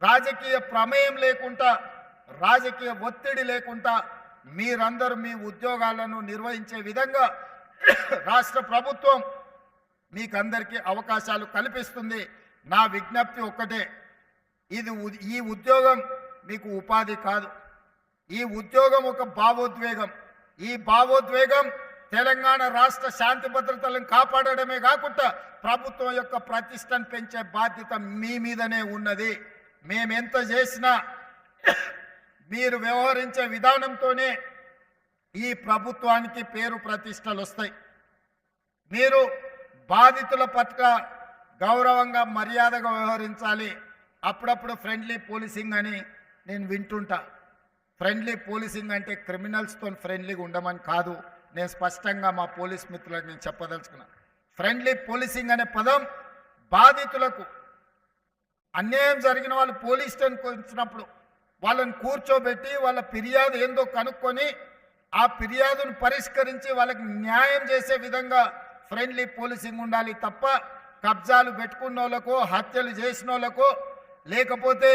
రాజకీయ ప్రమేయం లేకుండా, రాజకీయ ఒత్తిడి లేకుండా మీరందరూ మీ ఉద్యోగాలను నిర్వహించే విధంగా రాష్ట్ర ప్రభుత్వం మీకందరికీ అవకాశాలు కల్పిస్తుంది. నా విజ్ఞప్తి ఒక్కటే, ఈ ఉద్యోగం మీకు ఉపాధి కాదు. ఈ ఉద్యోగం ఒక భావోద్వేగం. ఈ భావోద్వేగం తెలంగాణ రాష్ట్ర శాంతి భద్రతలను కాపాడడమే కాకుండా ప్రభుత్వం యొక్క ప్రతిష్టను పెంచే బాధ్యత మీ మీదనే ఉన్నది. మేమెంత చేసినా మీరు వ్యవహరించే విధానంతోనే ఈ ప్రభుత్వానికి పేరు ప్రతిష్టలు వస్తాయి. మీరు బాధితుల పట్ల గౌరవంగా మర్యాదగా వ్యవహరించాలి. అప్పుడప్పుడు ఫ్రెండ్లీ పోలీసింగ్ అని నేను వింటుంటా. ఫ్రెండ్లీ పోలీసింగ్ అంటే క్రిమినల్స్తో ఫ్రెండ్లీగా ఉండమని కాదు. నేను స్పష్టంగా మా పోలీస్ మిత్రులకు నేను చెప్పదలుచుకున్నాను. ఫ్రెండ్లీ పోలీసింగ్ అనే పదం బాధితులకు, అన్యాయం జరిగిన వాళ్ళు పోలీస్ స్టేషన్కి వచ్చినప్పుడు వాళ్ళని కూర్చోబెట్టి వాళ్ళ ఫిర్యాదు ఏందో కనుక్కొని ఆ ఫిర్యాదును పరిష్కరించి వాళ్ళకి న్యాయం చేసే విధంగా ఫ్రెండ్లీ పోలీసింగ్ ఉండాలి తప్ప కబ్జాలు పెట్టుకున్న వాళ్ళకో, హత్యలు చేసిన వాళ్ళకో, లేకపోతే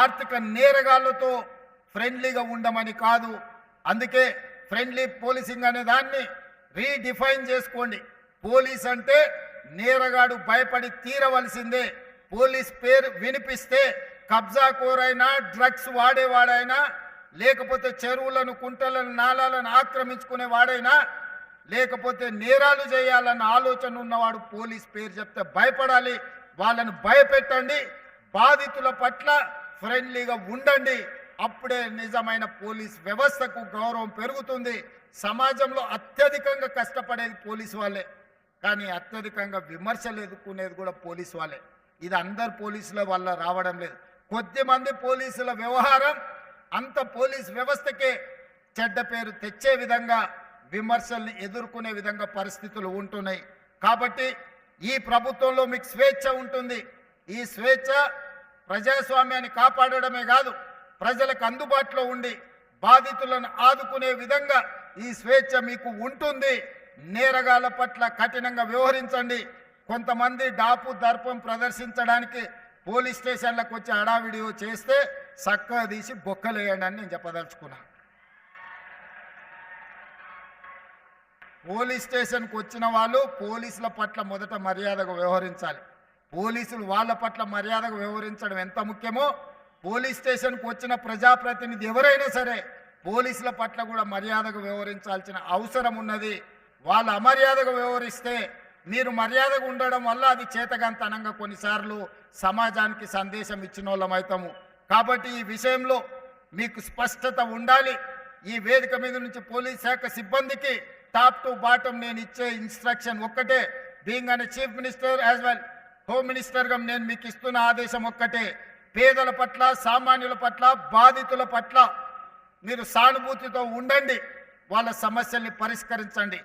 ఆర్థిక నేరగాళ్లతో ఫ్రెండ్లీగా ఉండమని కాదు. అందుకే ఫ్రెండ్లీ పోలీసింగ్ అనే దాన్ని రీడిఫైన్ చేసుకోండి. పోలీస్ అంటే నేరగాడు భయపడి తీరవలసిందే. పోలీస్ పేరు వినిపిస్తే కబ్జాకోరైనా, డ్రగ్స్ వాడేవాడైనా, లేకపోతే చెరువులను, కుంటలను, నాలాలను ఆక్రమించుకునే వాడైనా, లేకపోతే నేరాలు చేయాలన్న ఆలోచన ఉన్నవాడు పోలీస్ పేరు చెప్తే భయపడాలి. వాళ్ళను భయపెట్టండి. బాధితుల పట్ల ఫ్రెండ్లీగా ఉండండి. అప్పుడే నిజమైన పోలీస్ వ్యవస్థకు గౌరవం పెరుగుతుంది. సమాజంలో అత్యధికంగా కష్టపడేది పోలీసు వాళ్ళే, కానీ అత్యధికంగా విమర్శలు ఎదుర్కొనేది కూడా పోలీసు వాళ్ళే. ఇది అందరు పోలీసుల వల్ల రావడం లేదు. కొద్దిమంది పోలీసుల వ్యవహారం అంత పోలీస్ వ్యవస్థకే చెడ్డ పేరు తెచ్చే విధంగా, విమర్శల్ని ఎదుర్కొనే విధంగా పరిస్థితులు ఉంటున్నాయి. కాబట్టి ఈ ప్రభుత్వంలో మీకు స్వేచ్ఛ ఉంటుంది. ఈ స్వేచ్ఛ ప్రజాస్వామ్యాన్ని కాపాడడమే కాదు, ప్రజలకు అందుబాటులో ఉండి బాధితులను ఆదుకునే విధంగా ఈ స్వేచ్ఛ మీకు ఉంటుంది. నేరగాళ్ల పట్ల కఠినంగా వ్యవహరించండి. కొంతమంది డాపు దర్పం ప్రదర్శించడానికి పోలీస్ స్టేషన్లకు వచ్చి హడావిడియో చేస్తే చక్కగా తీసి బొక్కలేయండి అని నేను చెప్పదలుచుకున్నా. పోలీస్ స్టేషన్కి వచ్చిన వాళ్ళు పోలీసుల పట్ల మొదట మర్యాదగా వ్యవహరించాలి. పోలీసులు వాళ్ళ పట్ల మర్యాదగా వ్యవహరించడం ఎంత ముఖ్యమో, పోలీస్ స్టేషన్కి వచ్చిన ప్రజాప్రతినిధి ఎవరైనా సరే పోలీసుల పట్ల కూడా మర్యాదగా వ్యవహరించాల్సిన అవసరం ఉన్నది. వాళ్ళు అమర్యాదగా వ్యవహరిస్తే మీరు మర్యాదగా ఉండడం వల్ల అది చేతగాంతనంగా కొన్నిసార్లు సమాజానికి సందేశం ఇచ్చిన వాళ్ళం అవుతాము. కాబట్టి ఈ విషయంలో మీకు స్పష్టత ఉండాలి. ఈ వేదిక మీద నుంచి పోలీస్ శాఖ సిబ్బందికి టాప్ టు బాటం నేను ఇచ్చే ఇన్స్ట్రక్షన్ ఒక్కటే. బీయింగ్ అనే chief minister as well home మినిస్టర్గా నేను మీకు ఇస్తున్న ఆదేశం ఒక్కటే. పేదల పట్ల, సామాన్యుల పట్ల, బాధితుల పట్ల మీరు సానుభూతితో ఉండండి. వాళ్ళ సమస్యల్ని పరిష్కరించండి.